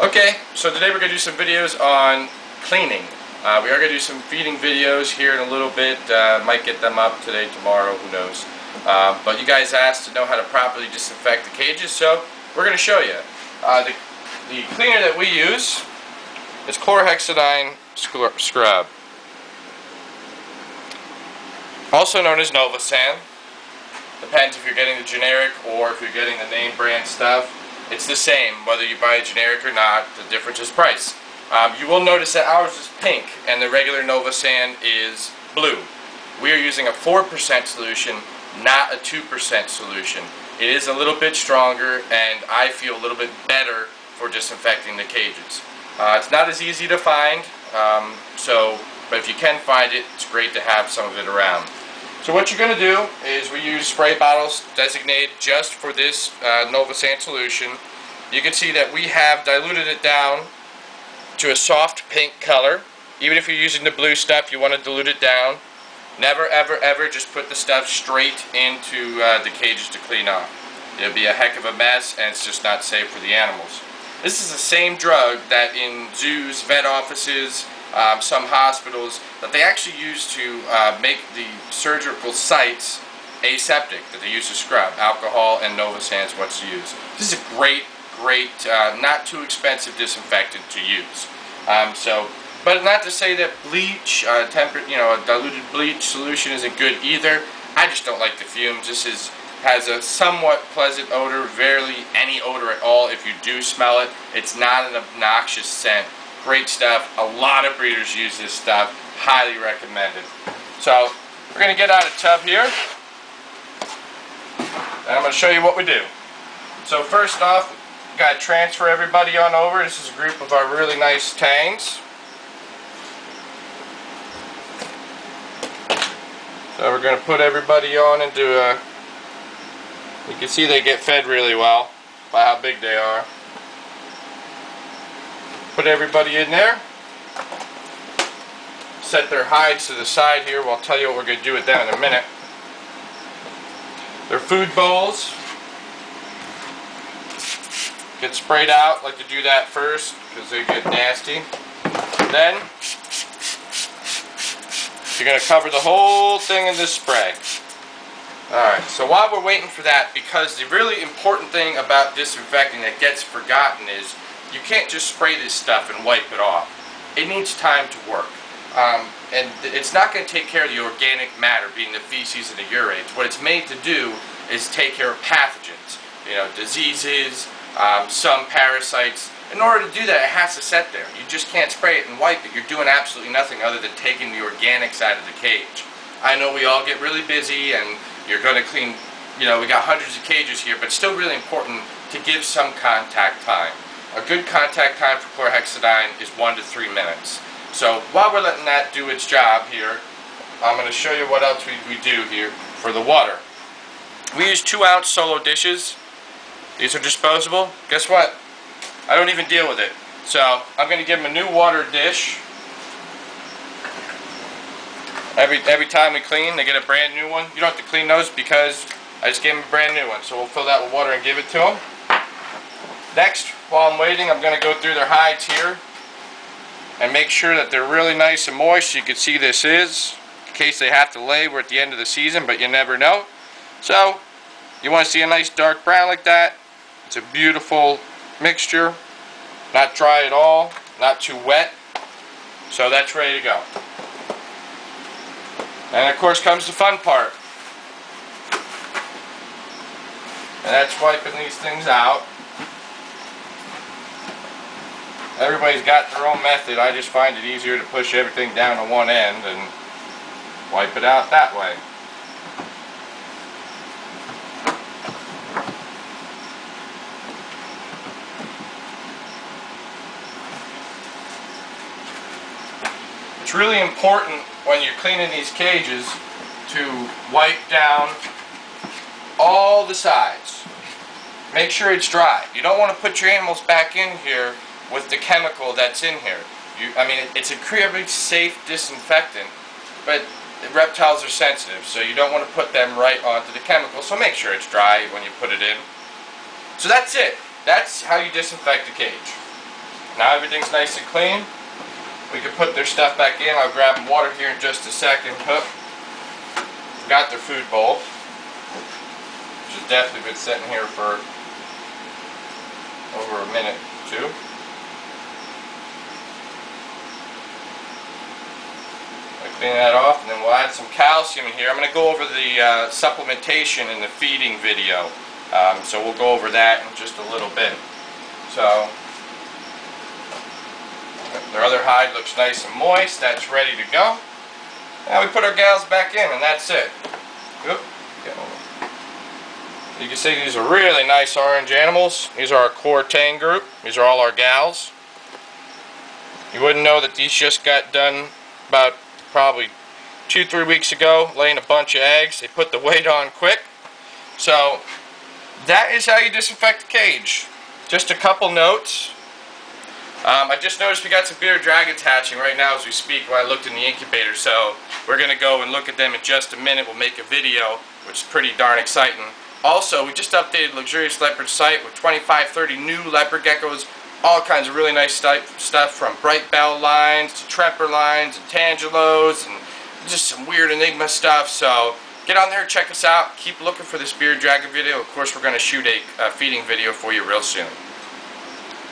Okay, so today we're going to do some videos on cleaning. We are going to do some feeding videos here in a little bit. Might get them up today, tomorrow, who knows. But you guys asked to know how to properly disinfect the cages, so we're going to show you. The cleaner that we use is chlorhexidine scrub, also known as Novasand. Depends if you're getting the generic or if you're getting the name brand stuff. It's the same whether you buy a generic or not. The difference is price. You will notice that ours is pink and the regular Novasand is blue. We are using a 4% solution, not a 2% solution. It is a little bit stronger and I feel a little bit better for disinfecting the cages. It's not as easy to find, but if you can find it, it's great to have some of it around. So what you're going to do is we use spray bottles designated just for this Novasand solution. You can see that we have diluted it down to a soft pink color. Even if you're using the blue stuff, you want to dilute it down. Never ever ever just put the stuff straight into the cages to clean off. It'll be a heck of a mess and it's just not safe for the animals. This is the same drug that in zoos, vet offices, some hospitals, that they actually use to make the surgical sites aseptic, that they use to scrub. Alcohol and Novasand is what's used. This is a great, not too expensive disinfectant to use. But not to say that bleach, a diluted bleach solution isn't good either. I just don't like the fumes. This has a somewhat pleasant odor, barely any odor at all. If you do smell it, it's not an obnoxious scent. Great stuff. A lot of breeders use this stuff. Highly recommended. So we're going to get out a tub here and I'm going to show you what we do. So first off, we've got to transfer everybody on over. This is a group of our really nice tangs. So we're going to put everybody on into a, you can see they get fed really well by how big they are. Put everybody in there. Set their hides to the side here. We'll tell you what we're going to do with them in a minute. Their food bowls get sprayed out. Like to do that first because they get nasty. Then you're going to cover the whole thing in this spray. Alright, so while we're waiting for that, because the really important thing about disinfecting that gets forgotten is you can't just spray this stuff and wipe it off. It needs time to work. And it's not going to take care of the organic matter, being the feces and the urates. What it's made to do is take care of pathogens, diseases, some parasites. In order to do that, it has to sit there. You just can't spray it and wipe it. You're doing absolutely nothing other than taking the organic side of the cage. I know we all get really busy and you're going to clean, we got hundreds of cages here, but it's still really important to give some contact time. A good contact time for chlorhexidine is 1 to 3 minutes. So while we're letting that do its job here, I'm going to show you what else we do here for the water. We use 2-ounce solo dishes. These are disposable. Guess what? I don't even deal with it. So I'm going to give them a new water dish. Every time we clean, they get a brand new one. You don't have to clean those because I just gave them a brand new one. So we'll fill that with water and give it to them. Next, while I'm waiting, I'm going to go through their hides here and make sure that they're really nice and moist. You can see this is, in case they have to lay. We're at the end of the season, but you never know. So, you want to see a nice dark brown like that. It's a beautiful mixture. Not dry at all, not too wet. So that's ready to go. And of course comes the fun part. And that's wiping these things out. Everybody's got their own method. I just find it easier to push everything down to one end and wipe it out that way. It's really important when you're cleaning these cages to wipe down all the sides. Make sure it's dry. You don't want to put your animals back in here with the chemical that's in here. It's a incredibly safe disinfectant, but reptiles are sensitive, so you don't want to put them right onto the chemical, so make sure it's dry when you put it in. So that's it. That's how you disinfect a cage. Now everything's nice and clean. We can put their stuff back in. I'll grab them water here in just a second. Hook. Got their food bowl, which has definitely been sitting here for over a minute or two. Clean that off, and then we'll add some calcium in here. I'm going to go over the supplementation in the feeding video, so we'll go over that in just a little bit. So their other hide looks nice and moist. That's ready to go. Now we put our gals back in, and that's it. Oop. You can see these are really nice orange animals. These are our core tang group. These are all our gals. You wouldn't know that these just got done about probably 2-3 weeks ago, laying a bunch of eggs. They put the weight on quick. So that is how you disinfect the cage. Just a couple notes. I just noticed we got some bearded dragons hatching right now as we speak while I looked in the incubator, so we're going to go and look at them in just a minute. We'll make a video, which is pretty darn exciting. Also, we just updated Luxurious Leopard site with 25-30 new leopard geckos. All kinds of really nice stuff, from bright bell lines to tremper lines and tangelos and just some weird enigma stuff. So get on there, check us out, keep looking for this bearded dragon video. Of course, we're going to shoot a feeding video for you real soon.